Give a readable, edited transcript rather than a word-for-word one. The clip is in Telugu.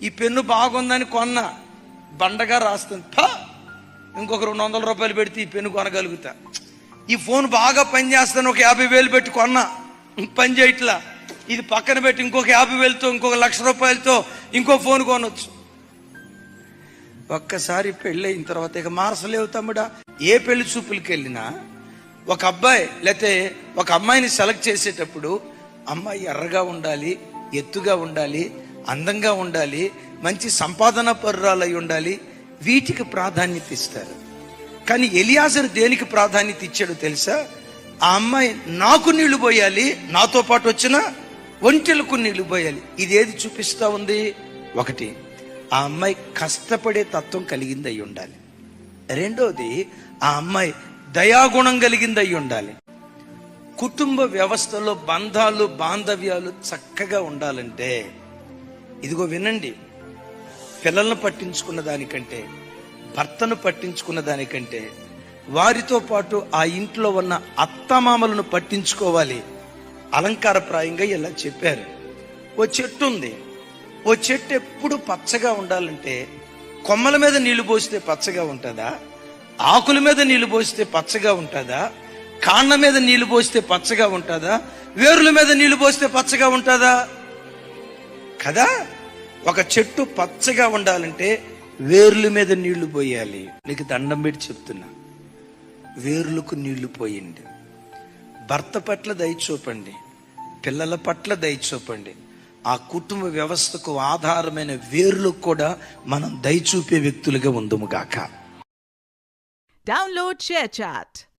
ఈ పెన్ను బాగుందని కొన్నా, బండగా రాస్తుంది. ఇంకొక 200 రూపాయలు పెడితే ఈ పెన్ను కొనగలుగుతా. ఈ ఫోన్ బాగా పనిచేస్తాను, ఒక 50,000 పెట్టి కొన్నా, పని చేయట్లా. ఇది పక్కన పెట్టి ఇంకొక 50,000తో, ఇంకొక 1,00,000 రూపాయలతో ఇంకో ఫోన్ కొనొచ్చు. ఒక్కసారి పెళ్ళి అయిన తర్వాత ఇక మార్చలేవు తమ్ముడా. ఏ పెళ్లి చూపులకి వెళ్ళినా ఒక అబ్బాయి లేకపోతే ఒక అమ్మాయిని సెలెక్ట్ చేసేటప్పుడు అమ్మాయి ఎర్రగా ఉండాలి, ఎత్తుగా ఉండాలి, అందంగా ఉండాలి, మంచి సంపాదన పరురాలై ఉండాలి, వీటికి ప్రాధాన్యత ఇస్తారు. కానీ ఎలియాజరు దేనికి ప్రాధాన్యత ఇచ్చాడో తెలుసా? ఆ అమ్మాయి నాకు నీళ్లు పోయాలి, నాతో పాటు వచ్చిన ఒంటెలకు నీళ్లు పోయాలి. ఇదేది చూపిస్తా ఉంది? ఒకటి, ఆ అమ్మాయి కష్టపడే తత్వం కలిగింది అయి ఉండాలి. రెండోది, ఆ అమ్మాయి దయాగుణం కలిగింది అయి ఉండాలి. కుటుంబ వ్యవస్థలో బంధాలు బాంధవ్యాలు చక్కగా ఉండాలంటే ఇదిగో వినండి, పిల్లలను పట్టించుకున్న దానికంటే, భర్తను పట్టించుకున్న దానికంటే, వారితో పాటు ఆ ఇంట్లో ఉన్న అత్తమామలను పట్టించుకోవాలి. అలంకారప్రాయంగా ఇలా చెప్పారు. ఓ చెట్టు ఉంది, ఓ చెట్టు ఎప్పుడు పచ్చగా ఉండాలంటే కొమ్మల మీద నీళ్లు పోస్తే పచ్చగా ఉంటుందా? ఆకుల మీద నీళ్లు పోస్తే పచ్చగా ఉంటుందా? కాండ మీద నీళ్లు పోస్తే పచ్చగా ఉంటుందా? వేరుల మీద నీళ్లు పోస్తే పచ్చగా ఉంటుందా? కదా. ఒక చెట్టు పచ్చగా ఉండాలంటే వేర్ల మీద నీళ్లు పోయాలి. నీకు దండం పెట్టి చెప్తున్నా, వేర్లకు నీళ్లు పోయండి. భర్త పట్ల దయ చూపండి, పిల్లల పట్ల దయ చూపండి. ఆ కుటుంబ వ్యవస్థకు ఆధారమైన వేర్లకు కూడా మనం దయ చూపే వ్యక్తులుగా ఉందుము గాక. Download ShareChat.